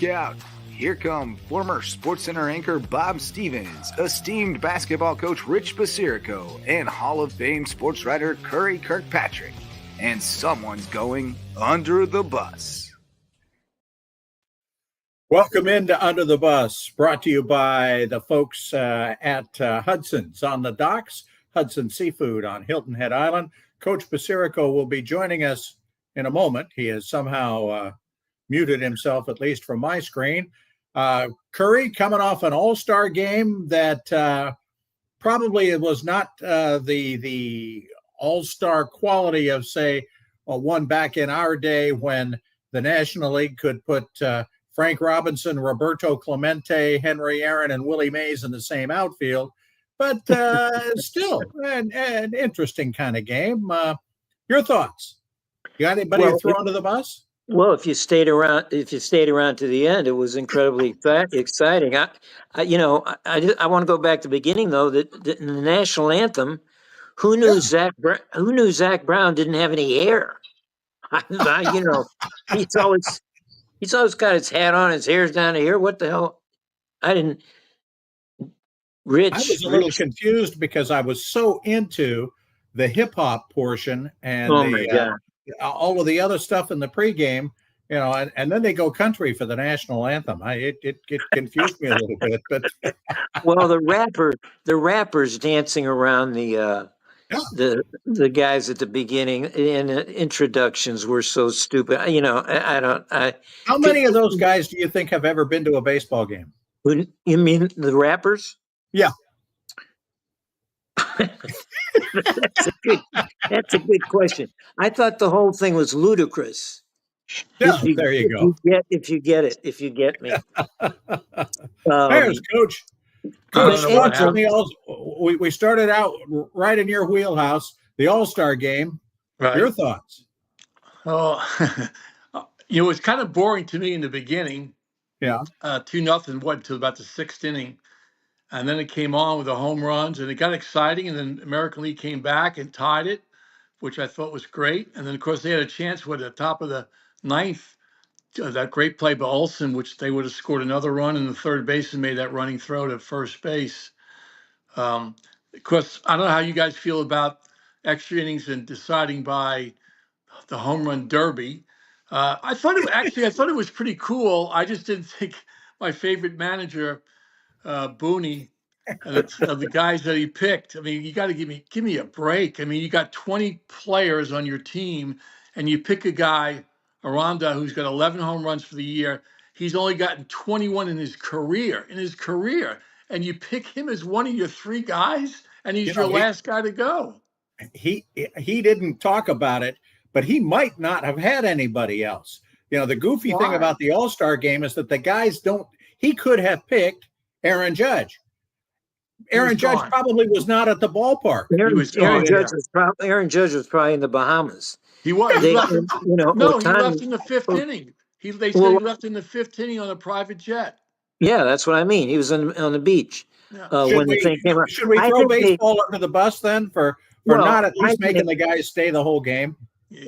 Look out! Here come former SportsCenter anchor Bob Stevens, esteemed basketball coach Rich Basirico, and Hall of Fame sports writer Curry Kirkpatrick. And someone's going under the bus. Welcome into Under the Bus, brought to you by the folks at Hudson's on the docks, Hudson Seafood on Hilton Head Island. Coach Basirico will be joining us in a moment. He has somehow muted himself, at least from my screen. Curry coming off an all-star game that probably was not the all-star quality of, say, one back in our day when the National League could put Frank Robinson, Roberto Clemente, Henry Aaron, and Willie Mays in the same outfield. But still, an interesting kind of game. Your thoughts? You got anybody to throw under the bus? Well, if you stayed around to the end, it was incredibly exciting. I want to go back to the beginning though. That in the national anthem, who knew Zach Brown didn't have any hair? He's always got his hat on, his hair's down here. What the hell? I didn't. Rich, I was a little confused because I was so into the hip hop portion and all of the other stuff in the pregame, and then they go country for the national anthem. It confused me a little bit, but well, the rappers dancing around the guys at the beginning and introductions were so stupid. How many of those guys do you think have ever been to a baseball game? You mean the rappers? Yeah. That's a good question. I thought the whole thing was ludicrous. Yeah, there you go. If you get me. There's Coach. Coach, we started out right in your wheelhouse, the All-Star game. Right. Your thoughts? Oh, it was kind of boring to me in the beginning. Yeah. 2-0, until about the sixth inning. And then it came on with the home runs, and it got exciting. And then American League came back and tied it, which I thought was great. And then, of course, they had a chance at the top of the ninth, that great play by Olsen, which they would have scored another run, and the third baseman made that running throw to first base. Of course, I don't know how you guys feel about extra innings and deciding by the home run derby. I thought it was pretty cool. I just didn't think my favorite manager, Booney, and the guys that he picked. I mean, you got to give me a break. I mean, you got 20 players on your team, and you pick a guy, Aranda, who's got 11 home runs for the year. He's only gotten 21 in his career. And you pick him as one of your three guys, and he's your last guy to go. He didn't talk about it, but he might not have had anybody else. The goofy thing about the All-Star game is that the guys don't. He could have picked Aaron Judge. Aaron Judge probably was not at the ballpark. Aaron Judge was probably in the Bahamas. He was. He left in the fifth inning. They said he left in the fifth inning on a private jet. Yeah, that's what I mean. He was on the beach when the thing came out. Should we throw baseball under the bus then for not at least making the guys stay the whole game?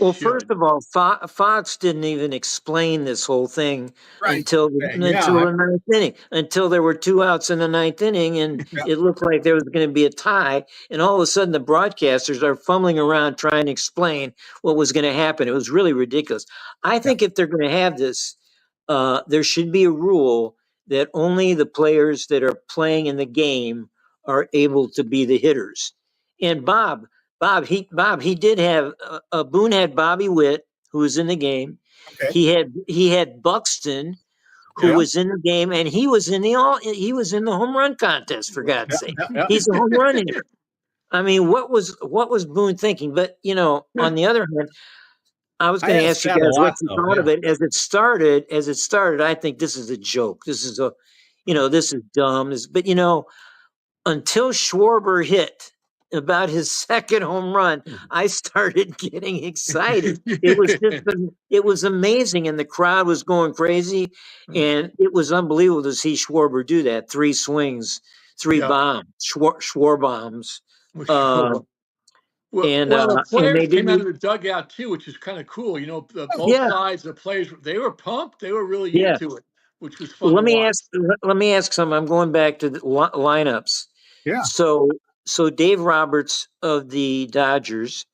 Well, first of all, Fox didn't even explain this whole thing until the ninth inning. Until there were 2 outs in the ninth inning, and it looked like there was going to be a tie. And all of a sudden, the broadcasters are fumbling around trying to explain what was going to happen. It was really ridiculous. I think if they're going to have this, there should be a rule that only the players that are playing in the game are able to be the hitters. And Bob, he did have Boone had Bobby Witt, who was in the game. Okay. He had Buxton, who was in the game, and he was in the home run contest, for God's sake. He's a home run hitter. I mean, what was Boone thinking? But on the other hand, I was going to ask you guys what you thought of it as it started. I think this is a joke. This is this is dumb. But until Schwarber hit about his second home run, I started getting excited. It was amazing, and the crowd was going crazy, and it was unbelievable to see Schwarber do that. 3 swings, 3 bombs, Schwarbombs. The players came out of the dugout too, which is kind of cool. Both sides, the players, they were pumped. They were really into it. which was Well, fun to watch. let me ask something. I'm going back to the lineups. Yeah. So Dave Roberts of the Dodgers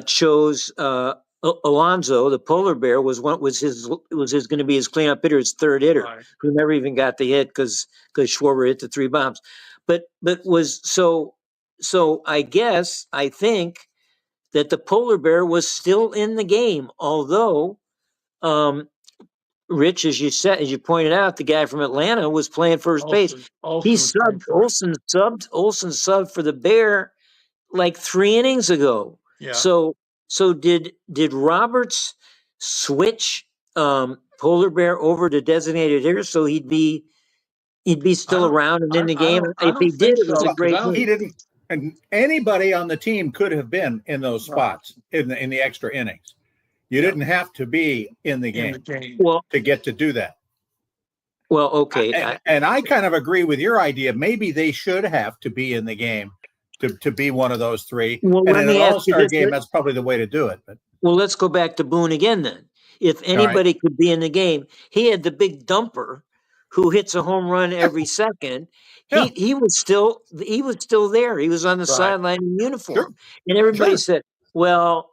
chose Alonso, the polar bear, was going to be his cleanup hitter, his third hitter, Right. who never even got the hit because Schwarber hit the 3 bombs. But was so I think that the polar bear was still in the game, although Rich, as you pointed out, the guy from Atlanta was playing first base. He Olsen was playing first. Olsen subbed for the Bear like 3 innings ago. Yeah. So did Roberts switch Polar Bear over to designated hitter so he'd be still around and in the game? I If don't he think did, it was so, a great 'cause I don't- He move. didn't, and anybody on the team could have been in those spots in the extra innings. You didn't have to be in the game Well, to get to do that. well, okay. And I kind of agree with your idea. Maybe they should have to be in the game to be one of those three. Well, and let in me an ask you all-star this, game, that's probably the way to do it. But Well, let's go back to Boone again then. If anybody could be in the game, he had the big dumper who hits a home run every second. Yeah. He was still there. He was on the sideline in uniform. And everybody said, well,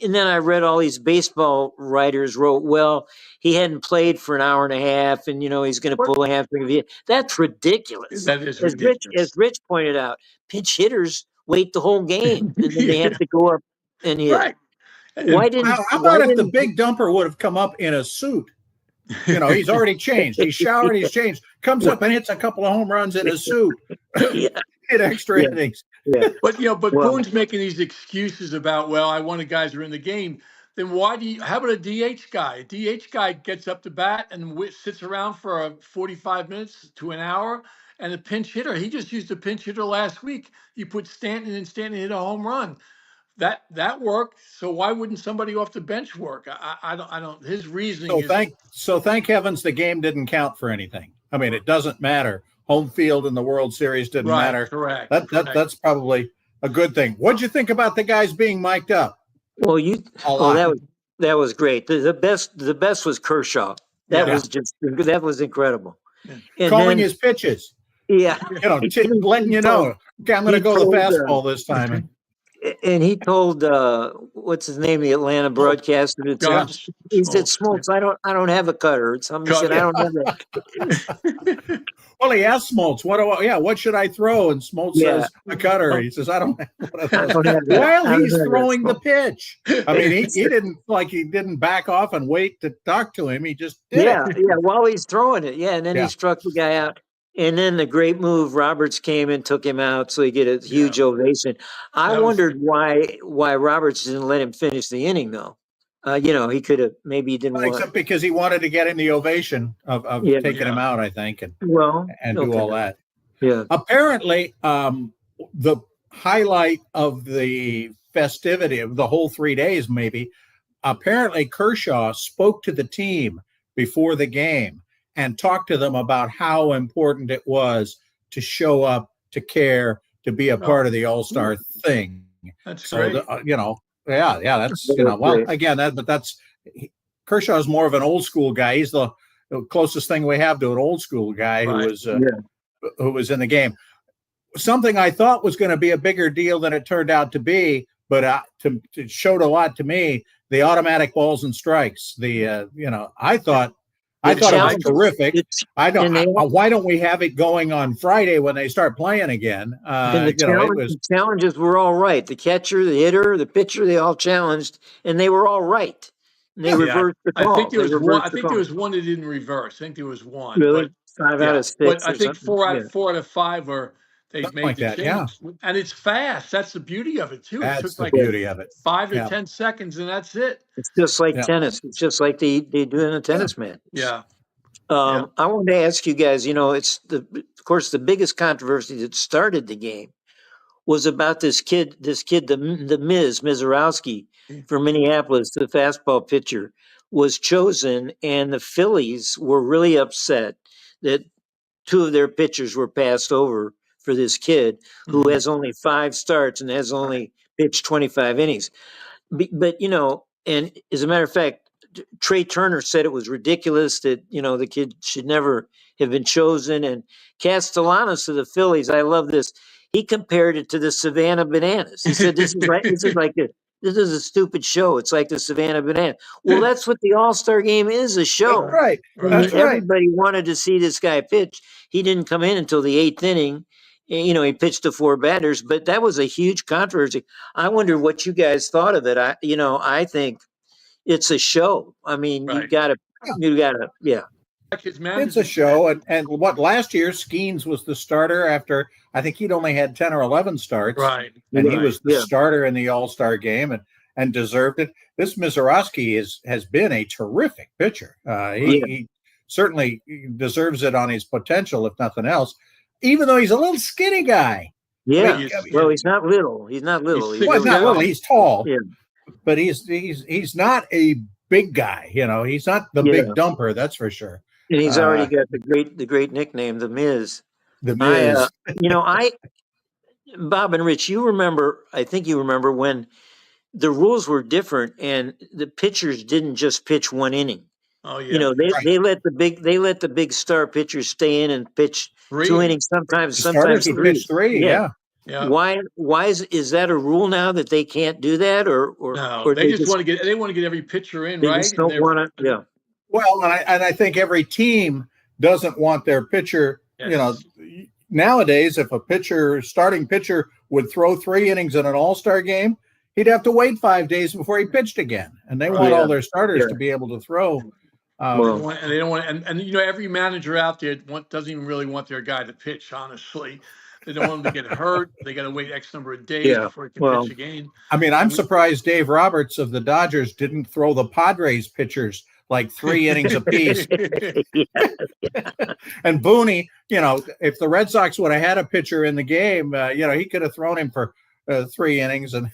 and then I read all these baseball writers wrote, well, he hadn't played for an hour and a half and he's going to pull a hamstring. That's ridiculous. That is As ridiculous. Rich pointed out, pinch hitters wait the whole game and then they have to go up and hit. Right. Why didn't? How about if the big dumper would have come up in a suit? He's already changed. He's showered. He's changed. Comes up and hits a couple of home runs in a suit. Hit extra innings. Yeah. But Boone's making these excuses about, well, I wanted guys who are in the game. Then how about a DH guy? A DH guy gets up to bat and sits around for 45 minutes to an hour. And a pinch hitter, he just used a pinch hitter last week. You put Stanton in, Stanton hit a home run. That worked. So why wouldn't somebody off the bench work? I don't. His reasoning is. Thank heavens the game didn't count for anything. I mean, it doesn't matter. Home field in the World Series didn't matter. Correct. That's probably a good thing. What'd you think about the guys being mic'd up? Well, that was great. The best was Kershaw. That was incredible. And calling his pitches. Yeah. Letting you know, okay, I'm going to go the fastball this time. And he told what's his name, the Atlanta broadcaster, he said, Smoltz, I don't have a cutter. Somebody said, I don't have that. Well, he asked Smoltz, what should I throw? And Smoltz says a cutter. He says, I don't have one of those. While he's throwing the pitch. I mean, he didn't back off and wait to talk to him. He just did it. Yeah, while he's throwing it. Yeah, and then he struck the guy out. And then the great move, Roberts came and took him out, so he get a huge ovation. I wondered why Roberts didn't let him finish the inning, though. He could have, maybe he didn't want. Except because he wanted to get him the ovation of taking him out, I think, and do all that. Yeah. Apparently, the highlight of the festivity of the whole 3 days, maybe, apparently Kershaw spoke to the team before the game and talk to them about how important it was to show up, to care, to be a part of the All-Star thing. That's great. That's that's Kershaw's more of an old school guy. He's the closest thing we have to an old school guy who was in the game. Something I thought was going to be a bigger deal than it turned out to be, but it showed a lot to me. The automatic balls and strikes. I thought it was terrific. Why don't we have it going on Friday when they start playing again? The challenges were all right. The catcher, the hitter, the pitcher, they all challenged, and they were all right. And they reversed the call. I think there was one that didn't reverse. I think there was one. Really? 5 out of 6. But I think 4 out of 5 were. They made the change, and it's fast. That's the beauty of it too. That's the beauty of it. 5 to 10 seconds, and that's it. It's just like tennis. It's just like they do in a tennis match. Yeah. I wanted to ask you guys. It's of course the biggest controversy that started the game was about this kid, the Mizorowski from Minneapolis, the fastball pitcher, was chosen, and the Phillies were really upset that 2 of their pitchers were passed over for this kid who has only 5 starts and has only pitched 25 innings. But and as a matter of fact, Trey Turner said it was ridiculous that, the kid should never have been chosen. And Castellanos of the Phillies, I love this. He compared it to the Savannah Bananas. He said, this is a stupid show. It's like the Savannah Banana. Well, that's what the All-Star game is, a show. That's right. That's right. Everybody wanted to see this guy pitch. He didn't come in until the 8th inning. He pitched to 4 batters, but that was a huge controversy. I wonder what you guys thought of it. I think it's a show. I mean, Right. you gotta, yeah. It's a show. And what, last year, Skeens was the starter after, I think he'd only had 10 or 11 starts. Right. And he was the starter in the All-Star game and deserved it. This Mizorowski has been a terrific pitcher. He certainly deserves it on his potential, if nothing else, even though he's a little skinny guy. Yeah. He's not little. He's not little. He's not little. He's tall. Yeah. But he's not a big guy. He's not the big dumper. That's for sure. And he's already got the great nickname, the Miz. The Miz. Bob and Rich, I think you remember when the rules were different and the pitchers didn't just pitch 1 inning. Oh yeah. They let the big star pitchers stay in and pitch 2 innings, sometimes 3. Pitch 3. Yeah. Why is that a rule now that they can't do that, or they just want to get every pitcher in, right? Just don't want to. Yeah. Well, and I think every team doesn't want their pitcher. Yes. Nowadays, if a starting pitcher would throw 3 innings in an All-Star game, he'd have to wait 5 days before he pitched again. And they want all their starters to be able to throw. They don't want, and every manager out there doesn't even really want their guy to pitch. Honestly, they don't want him to get hurt. They got to wait X number of days before he can pitch again. I mean, I'm surprised Dave Roberts of the Dodgers didn't throw the Padres pitchers like 3 innings apiece. And Booney, if the Red Sox would have had a pitcher in the game, he could have thrown him for 3 innings and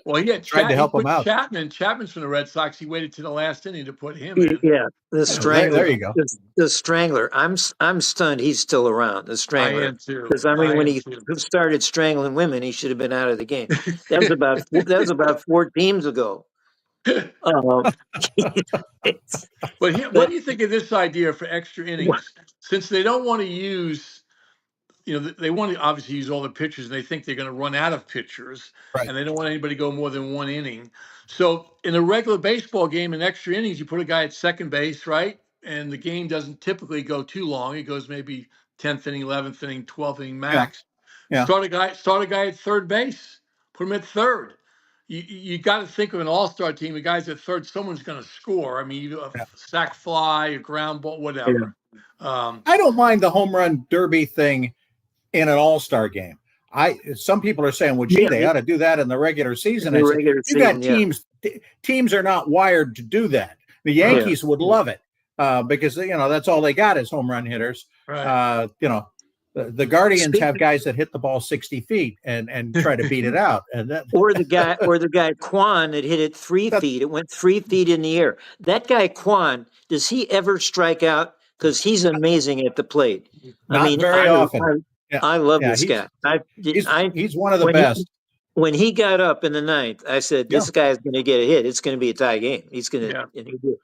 well, he had tried to help him out. Chapman's from the Red Sox. He waited to the last inning to put him in. Yeah, the Strangler. There you go. The Strangler. I'm stunned he's still around. The Strangler. I am too. Because when he started strangling women, he should have been out of the game. That was about 4 teams ago. But what do you think of this idea for extra innings? Since they don't want to use, they want to obviously use all the pitchers, and they think they're going to run out of pitchers, and they don't want anybody to go more than 1 inning. So in a regular baseball game, in extra innings, you put a guy at second base, right? And the game doesn't typically go too long. It goes maybe 10th inning, 11th inning, 12th inning max. Yeah. Start a guy at third base. Put him at third. You got to think of an all-star team. The guys at third, someone's going to score. I mean, a sac fly, a ground ball, whatever. I don't mind the home run derby thing in an all-star game. Some people are saying, well, gee, they ought to do that in the regular season. Teams are not wired to do that. The Yankees would love it because that's all they got is home run hitters. Right. The Guardians have guys that hit the ball 60 feet and try to beat it out. And or the guy Kwan that hit it 3 feet. It went 3 feet in the air. That guy Kwan, does he ever strike out? Because he's amazing at the plate. Very often. I love this guy. He's one of the best. When he got up in the 9th, I said, "This guy's going to get a hit. It's going to be a tie game. He's going to." And he did.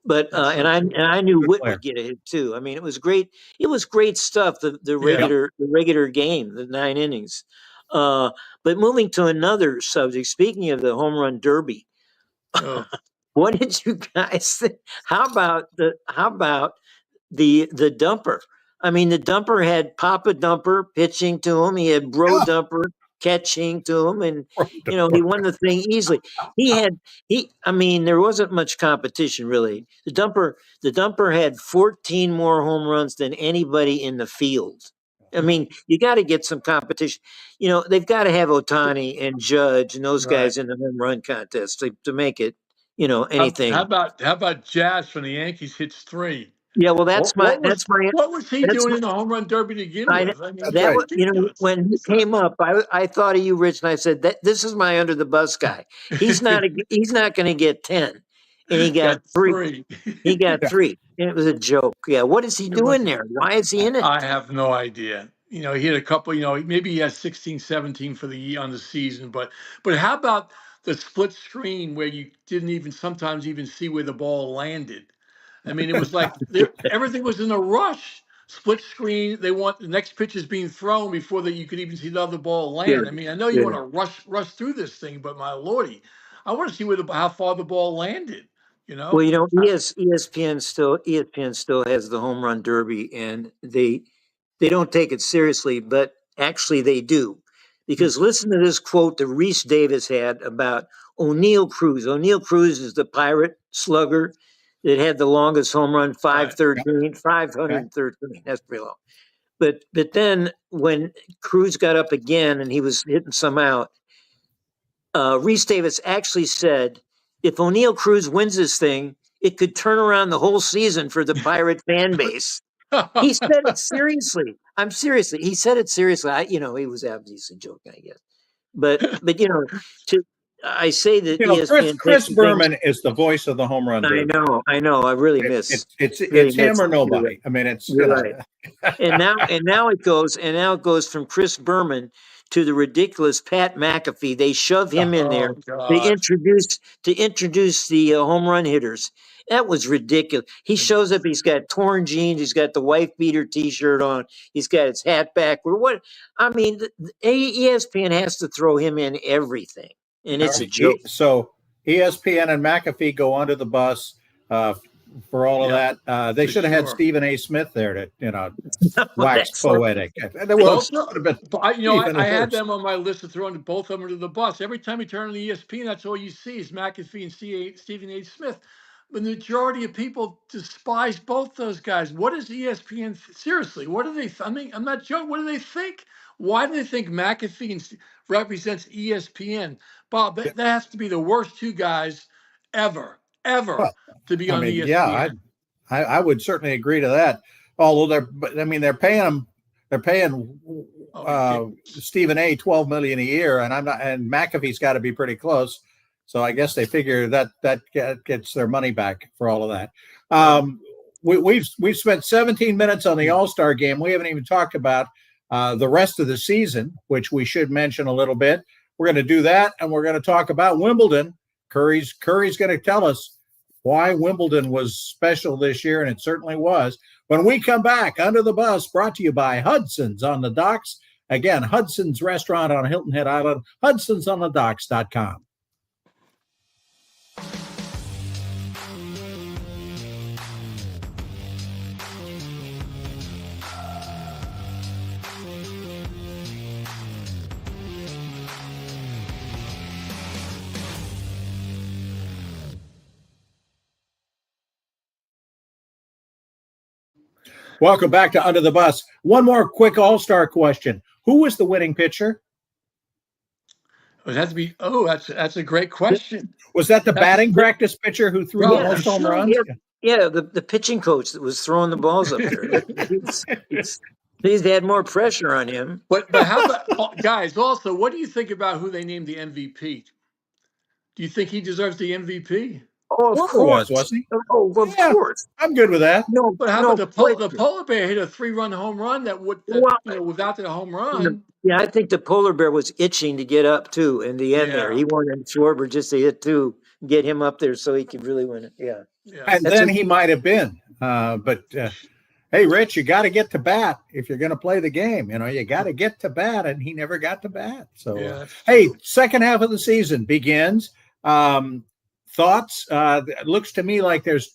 But and I knew Whit would get a hit too. I mean, it was great. It was great stuff. The regular game, the 9 innings. But moving to another subject, speaking of the home run derby, what did you guys think? How about the dumper? I mean, the dumper had Papa Dumper pitching to him. He had Bro Dumper catching to him, and he won the thing easily. There wasn't much competition really. The dumper had 14 more home runs than anybody in the field. I mean, you got to get some competition. They've got to have Ohtani and Judge and those guys in the home run contest to make it, anything. How about Jazz from the Yankees hits 3? Yeah, well, what was he doing in the home run derby to begin with? When he came up, I thought of you, Rich, and I said that this is my under the bus guy. He's not going to get 10, and he got 3. He got 3, and it was a joke. Yeah, what is he doing there? Why is he in it? I have no idea. He had a couple. Maybe he has 16, 17 for on the season, but how about the split screen where you didn't even sometimes even see where the ball landed. I mean, it was like everything was in a rush. Split screen. They want the next pitch is being thrown before that you could even see the other ball Yeah, land. I mean, I know you yeah. want to rush through this thing, but my lordy, I want to see how far the ball landed. You Well, know? you know, ESPN still has the home run derby, and they don't take it seriously, but actually they do, because listen to this quote that Reese Davis had about O'Neill Cruz. O'Neill Cruz is the Pirate slugger that had the longest home run, Right. 513, Okay. 513. That's pretty long. But then when Cruz got up again and he was hitting some out, Reese Davis actually said, if O'Neill Cruz wins this thing, it could turn around the whole season for the Pirate fan base. He said it seriously. I'm seriously. He said it seriously. He was obviously joking, I guess. But I say that Chris ESPN takes Chris the things. Berman is the voice of the home run derby. I know. I really It's miss. it's Really it's miss him or it. nobody. I mean, it's You're right. And now it goes from Chris Berman to the ridiculous Pat McAfee. They shove him in there. Oh They gosh. introduce the home run hitters. That was ridiculous. He shows up. He's got torn jeans. He's got the wife beater T-shirt on. He's got his hat backward. What I mean, ESPN has to throw him in everything, and All it's a right. joke. So ESPN and McAfee go under the bus for all of Yeah, that. They for should have had sure. Stephen A. Smith there to Well, wax that's poetic. Well, Both, would have been but even I had worse. them on my list of throwing both of them under the bus. Every time you turn on the ESPN, that's all you see is McAfee and Stephen A. Smith. The majority of people despise both those guys. What is ESPN? Seriously, what do they? I mean, I'm not joking. What do they think? Why do they think McAfee represents ESPN? Bob, that has to be the worst two guys ever, Well, to be I on mean, ESPN. I would certainly agree to that. Although they're paying Stephen A. $12 million a year, and McAfee's got to be pretty close. So I guess they figure that gets their money back for all of that. We've spent 17 minutes on the All-Star game. We haven't even talked about the rest of the season, which we should mention a little bit. We're going to do that, and we're going to talk about Wimbledon. Curry's going to tell us why Wimbledon was special this year, and it certainly was. When we come back, Under the Bus, brought to you by Hudson's on the Docks. Again, Hudson's Restaurant on Hilton Head Island, hudsonsonthedocks.com. Welcome back to Under the Bus. One more quick All-Star question. Who was the winning pitcher? It has to be. Oh, that's a great question. Was that the batting practice pitcher who threw the most home runs? Yeah, the pitching coach that was throwing the balls up there. He's had more pressure on him. But how about guys? Also, what do you think about who they named the MVP? Do you think he deserves the MVP? Oh, of course, wasn't he? Oh, of course. I'm good with that. No, but how about the polar bear hit a 3-run home run without the home run? Yeah, I think the polar bear was itching to get up too in the end there. He wanted Schwarber just to hit two, get him up there so he could really win it. Yeah. And then he might have been. But hey, Rich, you got to get to bat if you're going to play the game. You got to get to bat, and he never got to bat. So, hey, second half of the season begins. Thoughts? It looks to me like there's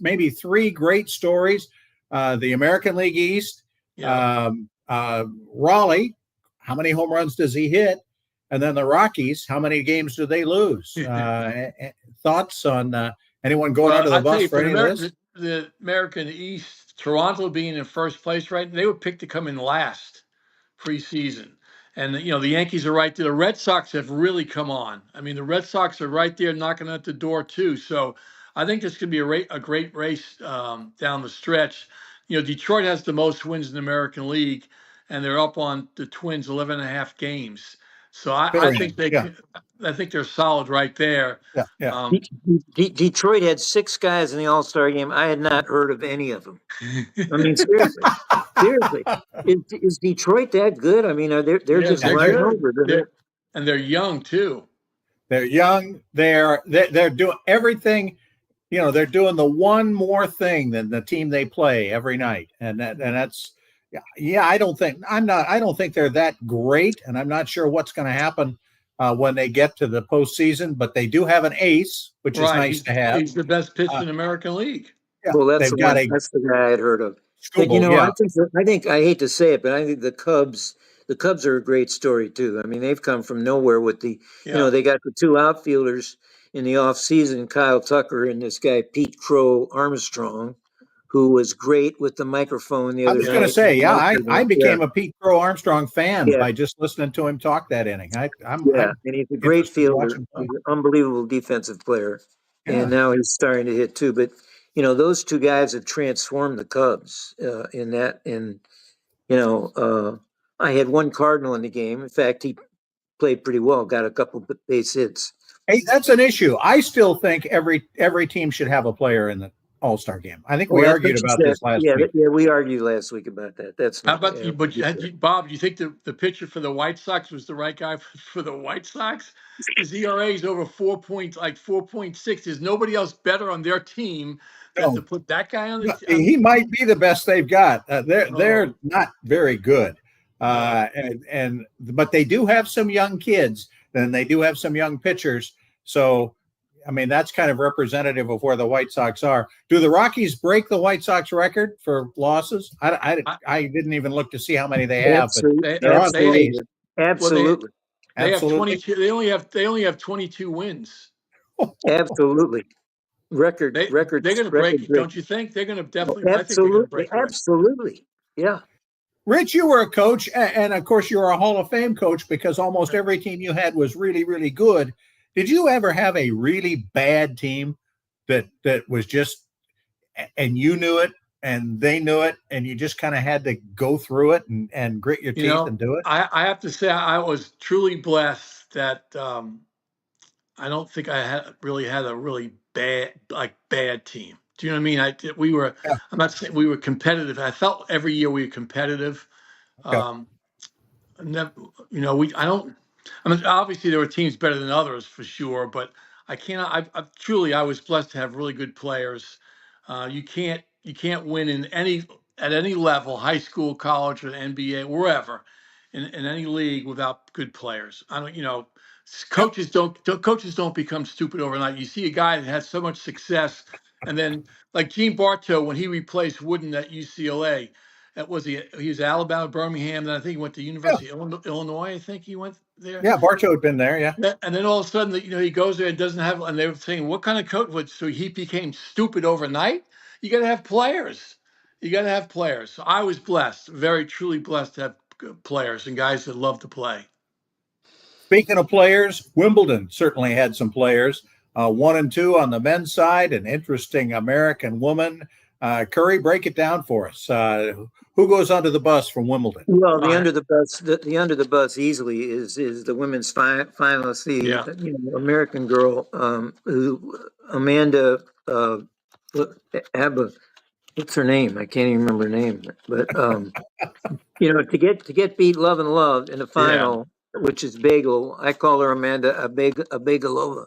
maybe three great stories. The American League East, Raleigh, how many home runs does he hit? And then the Rockies, how many games do they lose? Thoughts on anyone going under the bus for any of this? The American East, Toronto being in first place, right? They were picked to come in last preseason. And, the Yankees are right there. The Red Sox have really come on. I mean, the Red Sox are right there knocking at the door, too. So I think this could be a great race down the stretch. Detroit has the most wins in the American League, and they're up on the Twins 11.5 games. So I think they're solid right there. Yeah. Detroit had 6 guys in the All-Star game. I had not heard of any of them. I mean, seriously. Is Detroit that good? I mean, they're just right over. And they're young too. They're young. They're doing everything. They're doing the one more thing than the team they play every night, and that's yeah. I don't think they're that great, and I'm not sure what's going to happen when they get to the postseason. But they do have an ace, which is nice to have. He's the best pitcher in the American League. Yeah, well, that's the guy I'd heard of. But, I hate to say it, but I think the Cubs are a great story too. I mean, they've come from nowhere with they got the two outfielders in the off season, Kyle Tucker and this guy, Pete Crow Armstrong, who was great with the microphone the other night. I was going to say, I became a Pete Crow Armstrong fan by just listening to him talk that inning. And he's a great fielder, he's an unbelievable defensive player, and now he's starting to hit too. But those two guys have transformed the Cubs in that. And I had one Cardinal in the game. In fact, he played pretty well, got a couple base hits. Hey, that's an issue. I still think every team should have a player in the All-Star game. I think we argued about this last week. Yeah, we argued last week about that. How about you? But Bob, do you think the pitcher for the White Sox was the right guy for the White Sox? His ERA is over 4.6. There's nobody else better on their team than to put that guy on the team. He might be the best they've got. They're not very good, but they do have some young kids. Then they do have some young pitchers. So, I mean, that's kind of representative of where the White Sox are. Do the Rockies break the White Sox record for losses? I didn't even look to see how many they have. Absolutely. They have 22. They only have 22 wins. Absolutely. Record. They're going to break it, don't you think? They're going to definitely. Absolutely. Absolutely. Yeah. Rich, you were a coach, and of course, you're a Hall of Fame coach because almost every team you had was really, really good. Did you ever have a really bad team that was just, and you knew it, and they knew it, and you just kind of had to go through it and grit your teeth and do it? I have to say I was truly blessed that I don't think I had a really bad team. Do you know what I mean? I'm not saying we were competitive. I felt every year we were competitive. Okay. Obviously there were teams better than others for sure, but I was blessed to have really good players. You can't win at any level, high school, college, or NBA, wherever, in any league without good players. Coaches don't become stupid overnight. You see a guy that has so much success, and then like Gene Bartow when he replaced Wooden at UCLA, he was Alabama, Birmingham, then I think he went to University of Illinois. I think he went there. Yeah, Bartow had been there. Yeah, and then all of a sudden, he goes there and doesn't have. And they were saying, what kind of coach? So he became stupid overnight. You got to have players. So I was blessed, very truly blessed to have good players and guys that love to play. Speaking of players, Wimbledon certainly had some players. 1 and 2 on the men's side, an interesting American woman. Curry, break it down for us. Who goes under the bus from Wimbledon? Well, the under the bus easily is the women's finalist, the American girl, Amanda Abba. What's her name? I can't even remember her name. But to get beat Love and Love in the final, which is Bagel, I call her Amanda Bagelova.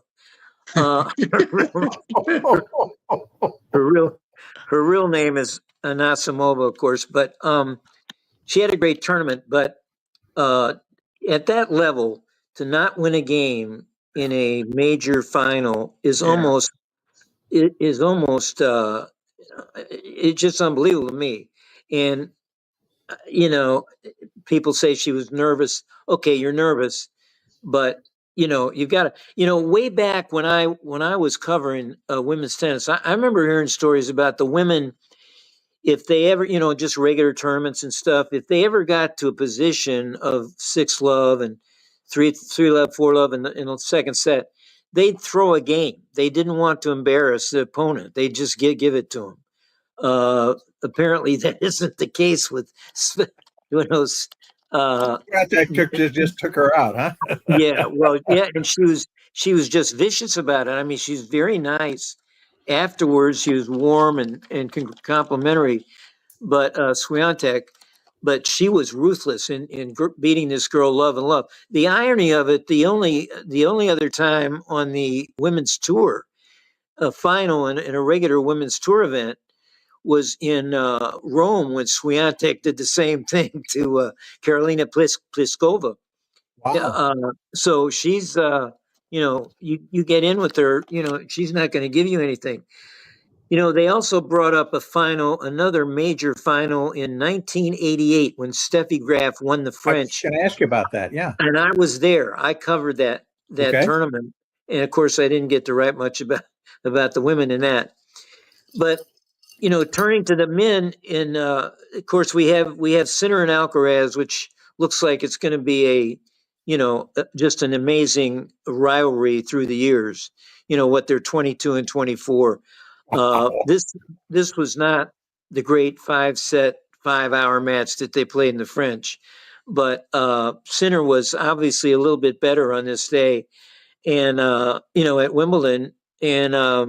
Her real name is Anasimova, of course, but she had a great tournament. But at that level, to not win a game in a major final is almost it's just unbelievable to me. And people say she was nervous. Okay, you're nervous, but you've got to, way back when I was covering women's tennis, I remember hearing stories about the women, if they ever, just regular tournaments and stuff, if they ever got to a position of 6-love and 3-love, 4-love in the second set, they'd throw a game. They didn't want to embarrass the opponent. They'd just give it to them. Apparently that isn't the case with those. That just took her out, huh? And she was just vicious about it. I mean, she's very nice. Afterwards, she was warm and complimentary, but Swiatek. but she was ruthless in beating this girl Love and Love. The irony of it, the only other time on the women's tour, a final in a regular women's tour event, was in Rome when Swiatek did the same thing to Karolina Pliskova. Wow. So she's, you get in with her, she's not going to give you anything. They also brought up another major final in 1988 when Steffi Graf won the I was French. going to ask you about that. Yeah. And I was there. I covered that Okay. tournament. And of course, I didn't get to write much about the women in that. But turning to the men, of course, we have Sinner and Alcaraz, which looks like it's going to be just an amazing rivalry through the years. What they're 22 and 24. This was not the great 5-set, 5-hour match that they played in the French, but Sinner was obviously a little bit better on this day, and at Wimbledon, and I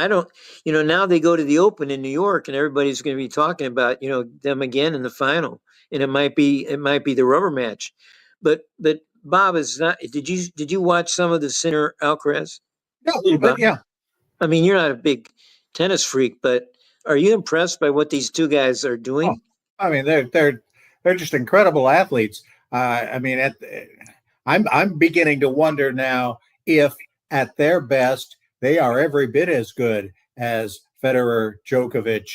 don't, now they go to the Open in New York, and everybody's going to be talking about them again in the final, and it might be the rubber match, but Bob is not. Did you watch some of the Sinner Alcaraz? Yeah, a little bit. Yeah. I mean, you're not a big tennis freak, but are you impressed by what these two guys are doing? Oh, I mean, they're just incredible athletes. I mean, I'm beginning to wonder now if at their best they are every bit as good as Federer, Djokovic,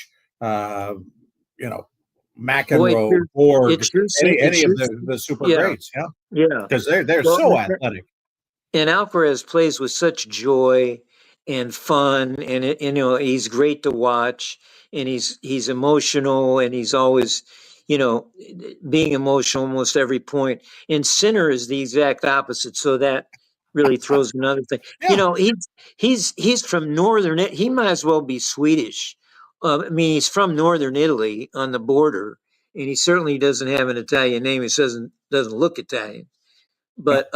McEnroe, Borg, any of the super greats. Yeah, because they're so athletic. And Alcaraz plays with such joy and fun, and he's great to watch, and he's emotional, and he's always being emotional almost every point. And Sinner is the exact opposite, so that really throws another thing. Yeah. He's from northern. He might as well be Swedish. I mean, he's from northern Italy on the border, and he certainly doesn't have an Italian name. He doesn't look Italian, but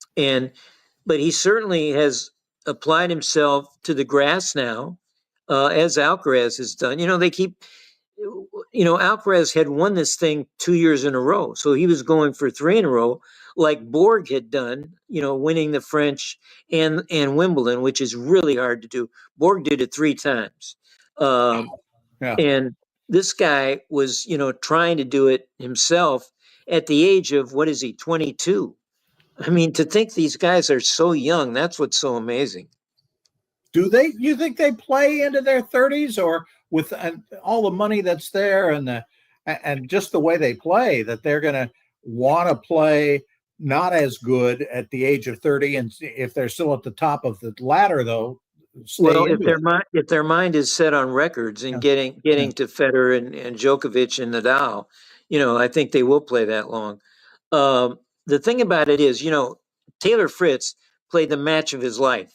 but he certainly has applied himself to the grass now, as Alcaraz has done. Alcaraz had won this thing 2 years in a row, so he was going for 3 in a row, like Borg had done. Winning the French and Wimbledon, which is really hard to do. Borg did it 3 times, and this guy was, trying to do it himself at the age of 22. I mean, to think these guys are so young, that's what's so amazing. You think they play into their 30s, or with all the money that's there and just the way they play, that they're going to want to play not as good at the age of 30, and if they're still at the top of the ladder, though? Well, if their mind is set on records and getting to Federer and Djokovic and Nadal, I think they will play that long. The thing about it is, Taylor Fritz played the match of his life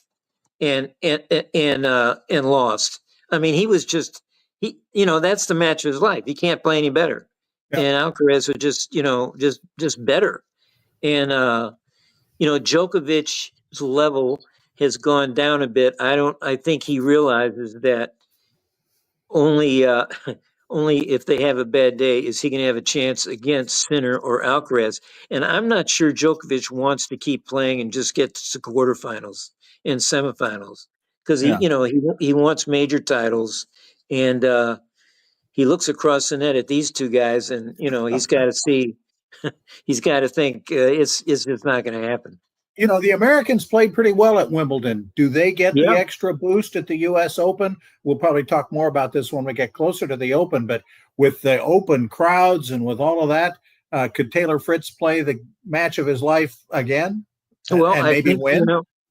and lost. I mean, he was that's the match of his life. He can't play any better. Yeah. And Alcaraz was just better. And Djokovic's level has gone down a bit. I think he realizes that only if they have a bad day is he going to have a chance against Sinner or Alcaraz. And I'm not sure Djokovic wants to keep playing and just get to quarterfinals and semifinals, because he wants major titles, and he looks across the net at these two guys, and he's got to see, he's got to think it's just not going to happen. The Americans played pretty well at Wimbledon. Do they get the extra boost at the U.S. Open? We'll probably talk more about this when we get closer to the Open, but with the Open crowds and with all of that, could Taylor Fritz play the match of his life again? Well, and maybe win?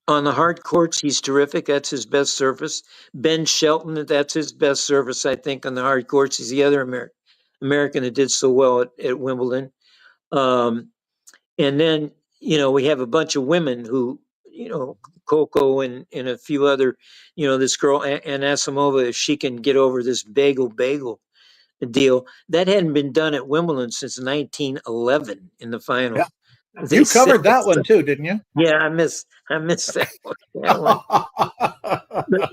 On the hard courts, he's terrific. That's his best surface. Ben Shelton, that's his best surface, I think, on the hard courts. He's the other American that did so well at Wimbledon. And then, we have a bunch of women who, Coco and a few other, this girl, Anasimova, if she can get over this bagel deal. That hadn't been done at Wimbledon since 1911 in the final. Yeah. You covered that one too, didn't you? Yeah, I missed that one.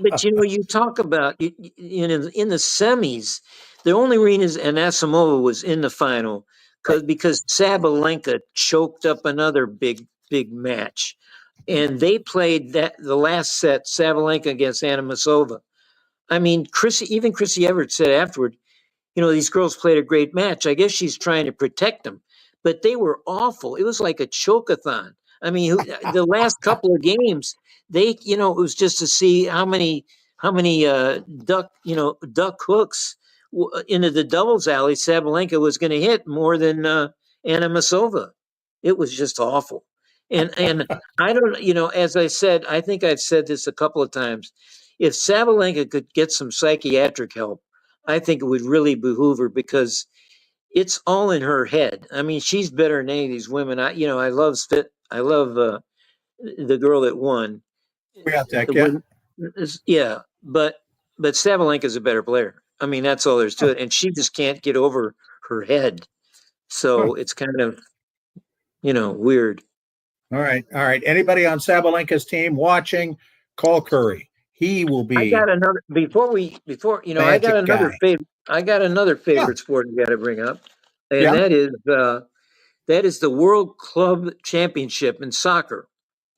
But you talk about in the semis, The only reason Anasimova was in the final because Sabalenka choked up another big match, and they played the last set Sabalenka against Anasimova. I mean, Chrissy Everett said afterward, these girls played a great match. I guess she's trying to protect them, but they were awful. It was like a choke-a-thon. I mean, the last couple of games, it was just to see how many duck hooks into the doubles alley Sabalenka was going to hit more than Anna Masova. It was just awful. And I don't, as I said, I think I've said this a couple of times. If Sabalenka could get some psychiatric help, I think it would really behoove her because it's all in her head. I mean, she's better than any of these women. I love the girl that won. Yeah, but Sabalenka's a better player. I mean, that's all there's to it, and she just can't get over her head. So it's kind of, weird. All right. Anybody on Sabalenka's team watching? Call Curry. He will be. I got another I got another favorite sport I got to bring up, and that is the World Club Championship in soccer.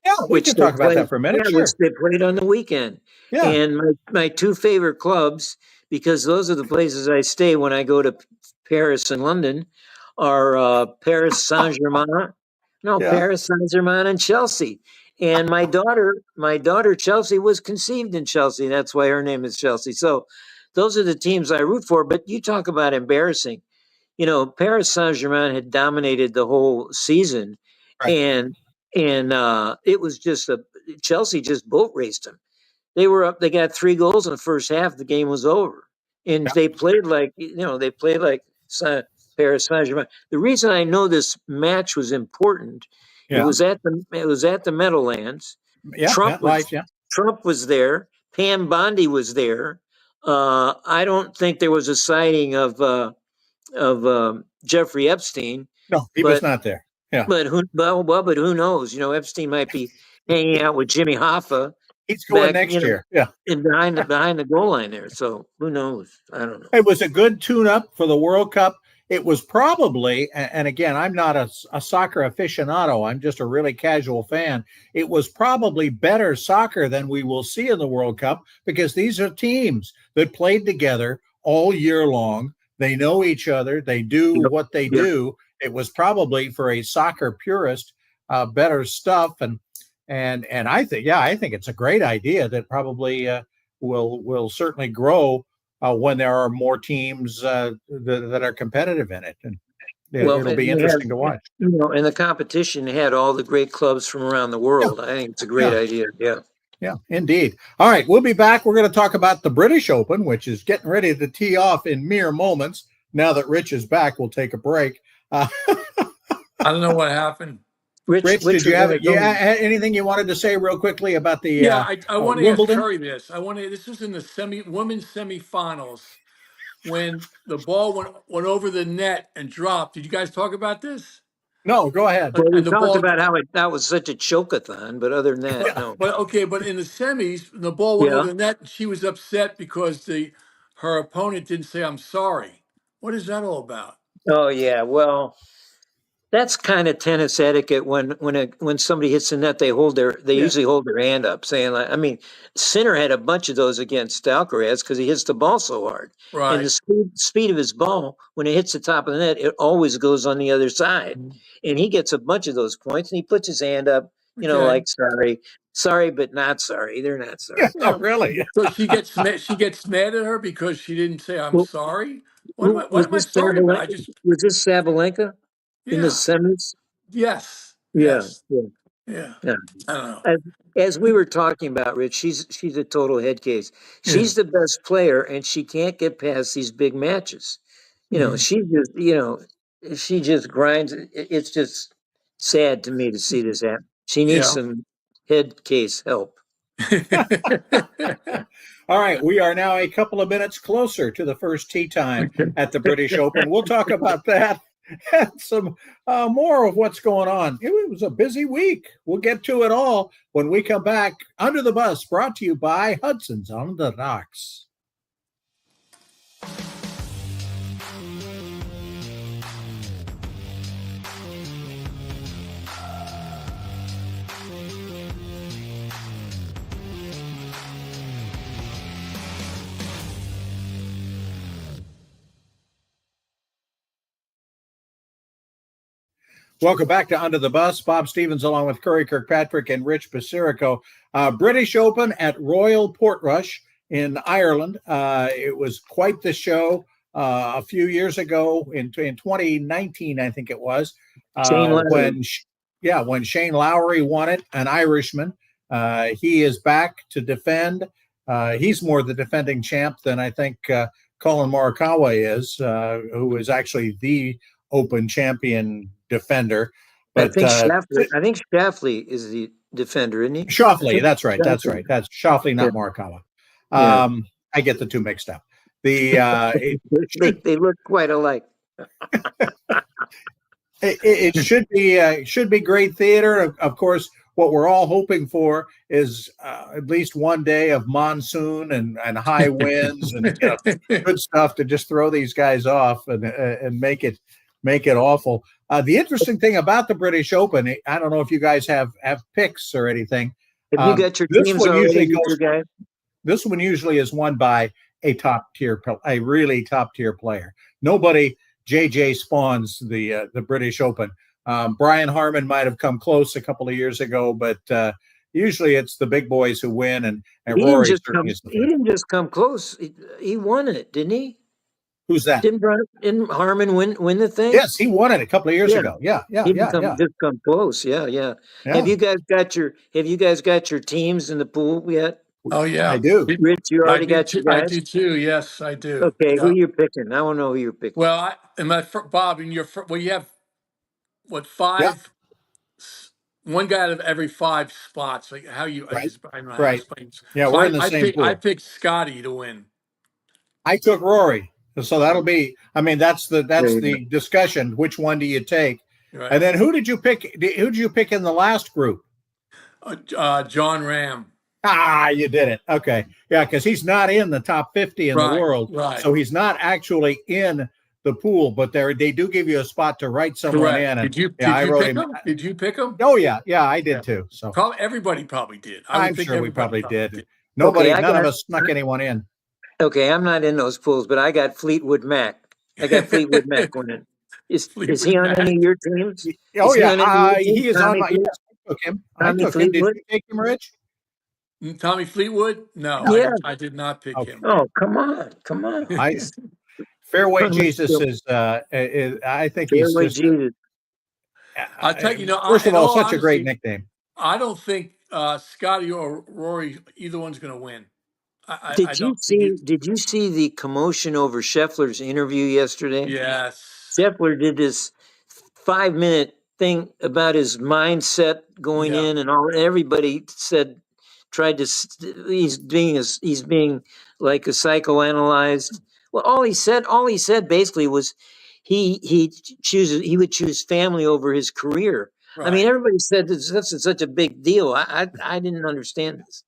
Yeah, we can talk about that for a minute. Yeah, sure. Which they played on the weekend. Yeah. And my two favorite clubs, because those are the places I stay when I go to Paris and London, are Paris Saint-Germain. Paris Saint-Germain and Chelsea. And my daughter Chelsea was conceived in Chelsea. That's why her name is Chelsea. So those are the teams I root for. But you talk about embarrassing. Paris Saint-Germain had dominated the whole season, right. and it was just Chelsea just boat raced them. They were up. They got 3 goals in the first half. The game was over, and they played like Paris Saint-Germain. The reason I know this match was important, it was at the Meadowlands. Yeah, Trump was there. Pam Bondi was there. I don't think there was a sighting of Jeffrey Epstein. No, he was not there. Yeah, but who knows? Epstein might be hanging out with Jimmy Hoffa. He's going next year. Yeah, and behind the goal line there. So who knows? I don't know. It was a good tune-up for the World Cup. It was probably, and again, I'm not a soccer aficionado. I'm just a really casual fan. It was probably better soccer than we will see in the World Cup because these are teams that played together all year long. They know each other. They do what they do. It was probably for a soccer purist, better stuff. And I think it's a great idea that probably will certainly grow when there are more teams that are competitive in it. And it'll be interesting to watch. And the competition had all the great clubs from around the world. I think it's a great idea. Yeah. Yeah, indeed. All right, we'll be back. We're going to talk about the British Open, which is getting ready to tee off in mere moments. Now that Rich is back, we'll take a break. I don't know what happened. Rich, did you have anything you wanted to say real quickly about the I want to ask Curry this. This was in the women's semifinals when the ball went over the net and dropped. Did you guys talk about this? No, go ahead. Well, we talked about how that was such a choke-a-thon, but other than that, no. But in the semis, the ball went over the net, and she was upset because her opponent didn't say "I'm sorry." What is that all about? Oh yeah, well, that's kind of tennis etiquette. When somebody hits the net, they usually hold their hand up, saying like, I mean, Sinner had a bunch of those against Alcaraz because he hits the ball so hard, right? And the speed of his ball when it hits the top of the net, it always goes on the other side, and he gets a bunch of those points, and he puts his hand up, like sorry, but not sorry. They're not sorry. Yeah, really. So she gets mad at her because she didn't say "I'm sorry." What am I sorry about? Was this Sabalenka? In the semis? Yes. Yeah. I don't know. As we were talking about, Rich, she's a total head case. She's the best player, and she can't get past these big matches. She just grinds. It's just sad to me to see this happen. She needs some head case help. All right, we are now a couple of minutes closer to the first tee time at the British Open. We'll talk about that and some more of what's going on. It was a busy week. We'll get to it all when we come back. Under the Bus, brought to you by Hudson's on the Docks. Welcome back to Under the Bus. Bob Stevens along with Curry Kirkpatrick and Rich Basirico. British Open at Royal Portrush in Ireland. It was quite the show a few years ago in 2019, I think it was, when Shane Lowry won it, an Irishman. He is back to defend. He's more the defending champ than I think Colin Morikawa is, who is actually the Open champion defender. But I think Schauffele is the defender, isn't he? Schauffele, that's right. That's Schauffele, not Morikawa. I get the two mixed up. They look quite alike. It should be great theater. Of course, what we're all hoping for is at least one day of monsoon and high winds and good stuff to just throw these guys off and make it awful. The interesting thing about the British Open, I don't know if you guys have picks or anything. Have you got your teams already, guys? This one usually is won by a really top tier player. Nobody JJ spawns the British Open. Brian Harmon might have come close a couple of years ago, but usually it's the big boys who win. And Rory he didn't just come close. He won it, didn't he? Who's that? Didn't Harmon win the thing? Yes, he won it a couple of years ago. Yeah. He didn't just come close. Yeah. Have you guys got your teams in the pool yet? Oh yeah, I do. Rich, you already got your guys? I do too. Yes, I do. Okay, who you picking? I want to know who you're picking. Well, Bob, you have what, 5? Yeah. One guy out of every 5 spots. Like how you? Right. I don't know how to explain. Yeah, So we're in the same pool. I picked Scotty to win. I took Rory, so that'll be. I mean, that's the discussion. Which one do you take? Right. And then who did you pick? Who did you pick in the last group? John Ram. You did it. Okay. Yeah, because he's not in the top 50 in the world. Right. So he's not actually in the pool, but they do give you a spot to write someone in. And, did you pick him? Did you pick him? Oh, yeah. Yeah, I did too. So everybody probably did. I'm sure we probably did. None of us snuck anyone in. Okay, I'm not in those pools, but I got Fleetwood Mac. I got Fleetwood Mac winning. Is he on any of your teams? Oh, yeah. He is on my. Yes, I took him. Did you take him, Rich? Tommy Fleetwood? No, I did not pick him. Oh, come on. Fairway Jesus is. I think Fairway he's. Jesus. I'll tell you. First of all, such a great nickname. I don't think Scotty or Rory, either one's going to win. Did you see the commotion over Scheffler's interview yesterday? Yes. Scheffler did this 5-minute thing about his mindset going in, and everybody he's being like a psychoanalyzed. Well, all he said basically was he would choose family over his career. Right. I mean, everybody said that's such a big deal. I didn't understand this.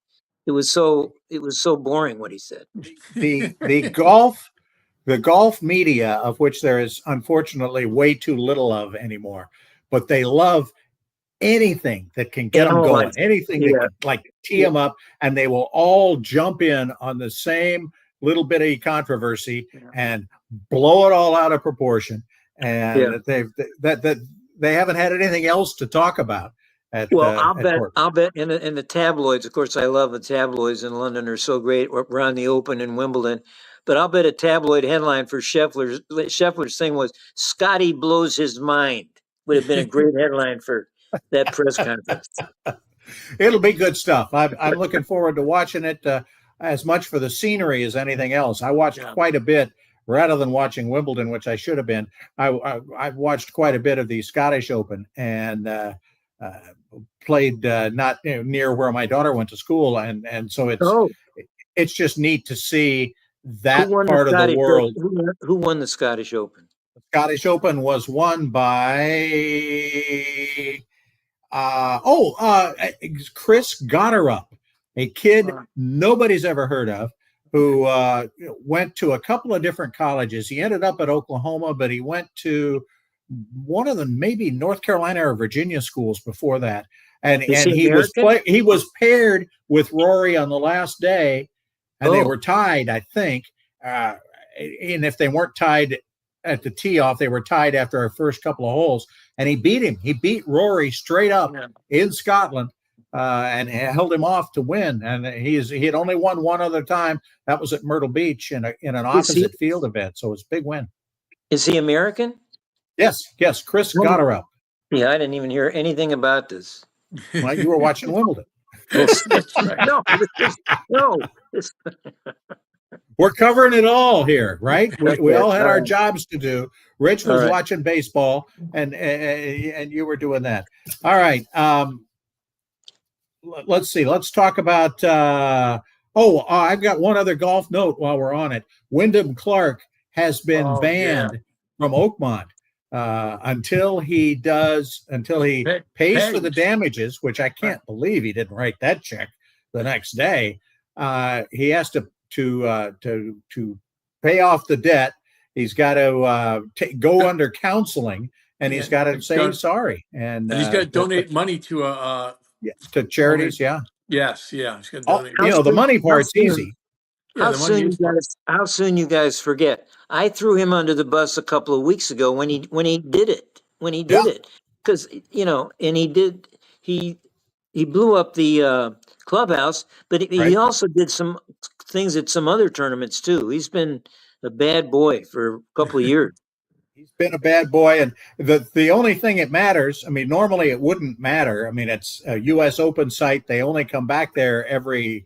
It was so boring what he said. The golf media, of which there is unfortunately way too little of anymore, but they love anything that can get them going, anything that can, like, tee them up, and they will all jump in on the same little bitty controversy and blow it all out of proportion. And they haven't had anything else to talk about. I'll bet in the tabloids. Of course, I love the tabloids in London. They're so great. We're on the Open in Wimbledon. But I'll bet a tabloid headline for Scheffler's thing was "Scotty blows his mind." Would have been a great headline for that press conference. It'll be good stuff. I'm looking forward to watching it as much for the scenery as anything else. I watched quite a bit rather than watching Wimbledon, which I should have been. I've watched quite a bit of the Scottish Open and played not near where my daughter went to school, and so it's just neat to see that part of the world. Who won the Scottish Open? The Scottish Open was won by Chris Gotterup, a kid nobody's ever heard of, who went to a couple of different colleges. He ended up at Oklahoma, but he went to one of the maybe North Carolina or Virginia schools before that. And he was paired with Rory on the last day, and they were tied, I think. And if they weren't tied at the tee off. They were tied after our first couple of holes, and he beat him. He beat Rory straight up in Scotland, and held him off to win. And he had only won one other time. That was at Myrtle Beach in an opposite field event. So it was a big win. Is he American? Yes, Chris Gotterup. Yeah, I didn't even hear anything about this. Well, you were watching Wimbledon. That's right. No. We're covering it all here, right? We all had our jobs to do. Rich was watching baseball, and you were doing that. All right. Let's see. Let's talk about. I've got one other golf note while we're on it. Wyndham Clark has been banned from Oakmont until he pays for the damages, which I can't believe he didn't write that check the next day. He has to pay off the debt. He's got to go under counseling, and he's got to say sorry. And he's got to donate money to charities. Yeah. Yes. Yeah. He's got to donate. The money part's easy. How soon you guys forget? I threw him under the bus a couple of weeks ago when he did it. Because and he blew up the clubhouse, but he also did some things at some other tournaments too. He's been a bad boy for a couple of years. He's been a bad boy, and the only thing it matters. I mean, normally it wouldn't matter. I mean, it's a U.S. Open site. They only come back there every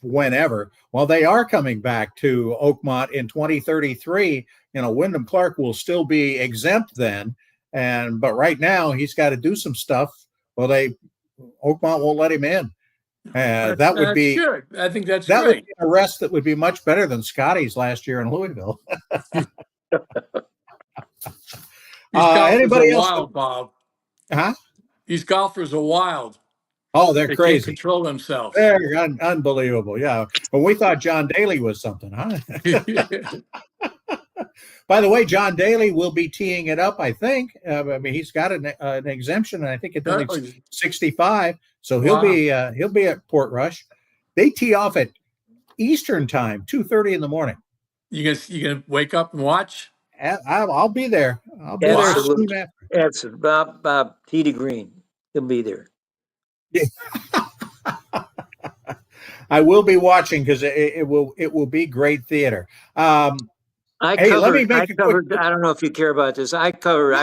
whenever. Well, they are coming back to Oakmont in 2033. Wyndham Clark will still be exempt then, but right now he's got to do some stuff. Well, Oakmont won't let him in. That would be good. I think that would be an arrest that would be much better than Scotty's last year in Louisville. Anybody else? Wild, Bob. Huh? These golfers are wild. Oh, they're crazy. Can't control themselves. They're unbelievable. Yeah. Well, we thought John Daly was something, huh? By the way, John Daly will be teeing it up, I think. He's got an exemption, and I think it's only 65. So he'll be at Portrush. They tee off at Eastern time, 2:30 in the morning. You gonna wake up and watch? I'll be there. I'll be there soon after. That's Bob T. to Green. He'll be there. Yeah. I will be watching because it will be great theater. I don't know if you care about this. I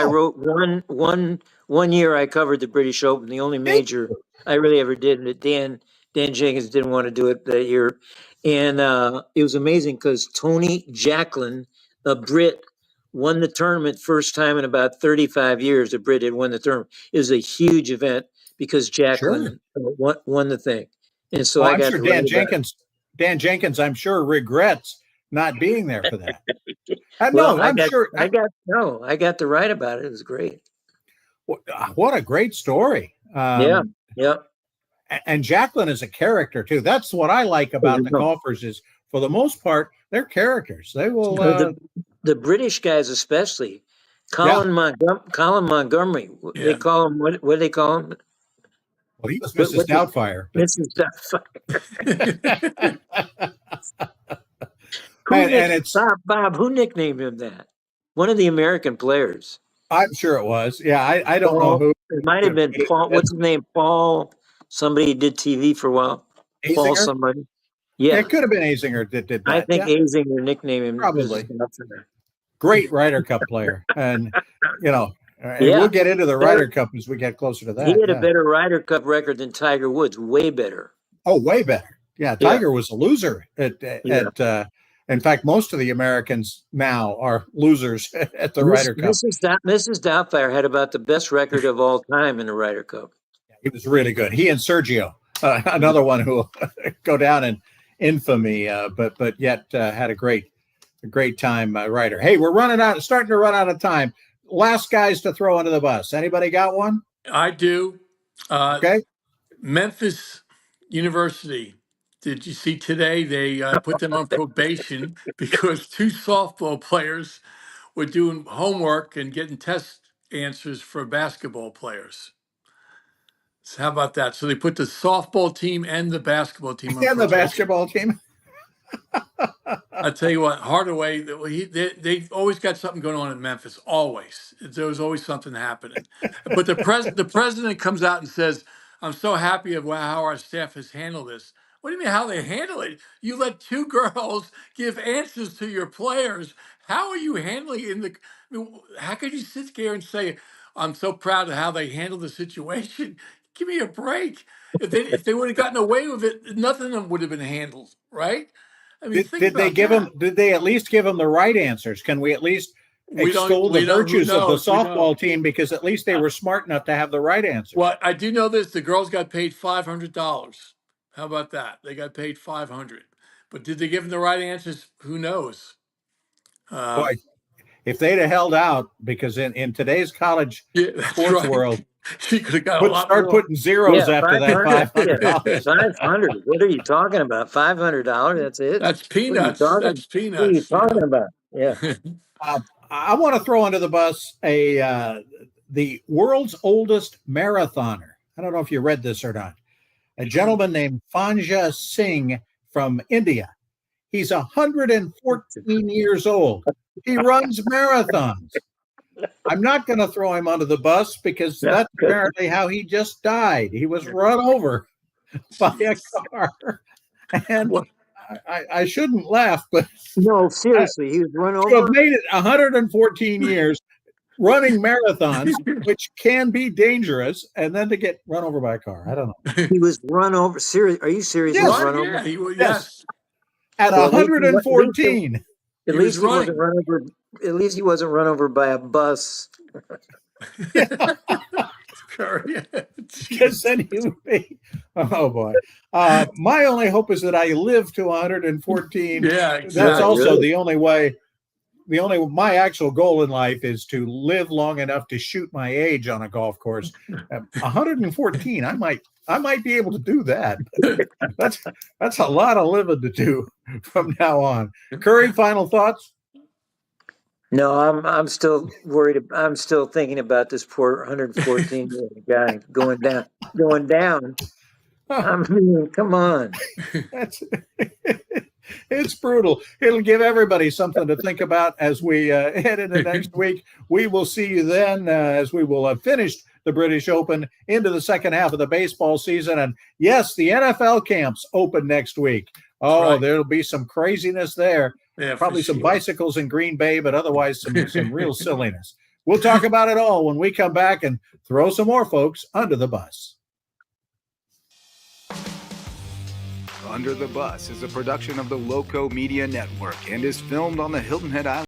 wrote one year. I covered the British Open, the only major I really ever did. Dan Jenkins didn't want to do it that year, and it was amazing because Tony Jacklin, a Brit, won the tournament first time in about 35 years. A Brit had won the tournament. It was a huge event because Jacklin won the thing, and so I got sure Dan Jenkins, I'm sure regrets not being there for that. I got to write about it. It was great. What a great story. Yeah. And Jacklin is a character too. That's what I like about the golfers is, for the most part, they're characters. They will. The British guys, especially Colin Montgomery. Yeah. They call him what do they call him? Well, he was Mrs. Doubtfire. Mrs. Doubtfire. Bob, who nicknamed him that? One of the American players. I'm sure it was. Yeah, I don't know who. It might have been Paul. What's his name? Paul. Somebody did TV for a while. Azinger? Paul somebody. Yeah. It could have been Azinger that did that. I think Azinger nicknamed him. Probably. Great Ryder Cup player. And, we'll get into the Ryder Cup as we get closer to that. He had a better Ryder Cup record than Tiger Woods. Way better. Oh, way better. Yeah, Tiger was a loser in fact, most of the Americans now are losers at the Ryder Cup. Mrs. Doubtfire had about the best record of all time in the Ryder Cup. He was really good. He and Sergio, another one who will go down in infamy, but yet had a great time Ryder. Hey, we're starting to run out of time. Last guys to throw under the bus. Anybody got one? I do. Okay. Memphis University. Did you see today they put them on probation because two softball players were doing homework and getting test answers for basketball players? So how about that? So they put the softball team and the basketball team on probation. The basketball team? I tell you what, Hardaway, they've always got something going on in Memphis. Always, there was always something happening. But the president comes out and says, "I'm so happy of how our staff has handled this." What do you mean how they handle it? You let two girls give answers to your players. How are you handling it I mean, how could you sit there and say, "I'm so proud of how they handled the situation"? Give me a break. If they would have gotten away with it, nothing of them would have been handled, right? I mean, think Did they about give that. him? Did they at least give him the right answers? Can we at least extol the We don't, who virtues of the knows? Who knows? softball team, because at least they were smart enough to have the right answers? Well, I do know this: the girls got paid $500. How about that? They got paid 500. But did they give them the right answers? Who knows? Boy, if they'd have held out, because in today's college Yeah, that's sports right. world, She could have got a lot start more. putting zeros after that $500. 500. What are you talking about? $500. That's it. That's What are you peanuts. talking? That's What are you peanuts. talking about? Yeah. I want to throw under the bus the world's oldest marathoner. I don't know if you read this or not. A gentleman named Fanja Singh from India. He's 114 years old. He runs marathons. I'm not going to throw him under the bus because that's apparently how he just died. He was run over by a car. And I shouldn't laugh, but No, seriously, he was run to have over. made it 114 years running marathons, which can be dangerous, and then to get run over by a car. I don't know. He was run over. Serious? Are you serious? Yes. He was run Yeah, over. he was. Yes. Yes. At Well, at least 114. At He least was he wasn't running. run over. At least he wasn't run over by a bus. Curry. Because then he would be, oh boy. My only hope is that I live to 114. Yeah, That's exactly. also Really? the only way. My actual goal in life is to live long enough to shoot my age on a golf course. 114, I might be able to do that. That's a lot of living to do from now on. Curry, final thoughts? No, I'm still worried. I'm still thinking about this poor 114-year-old guy going down. I mean, come on. It's brutal. It'll give everybody something to think about as we head into next week. We will see you then as we will have finished the British Open into the second half of the baseball season. And yes, the NFL camps open next week. Oh, right. There'll be some craziness there. Yeah, Probably some sure. bicycles in Green Bay, but otherwise some real silliness. We'll talk about it all when we come back and throw some more folks under the bus. Under the Bus is a production of the Loco Media Network and is filmed on the Hilton Head Island.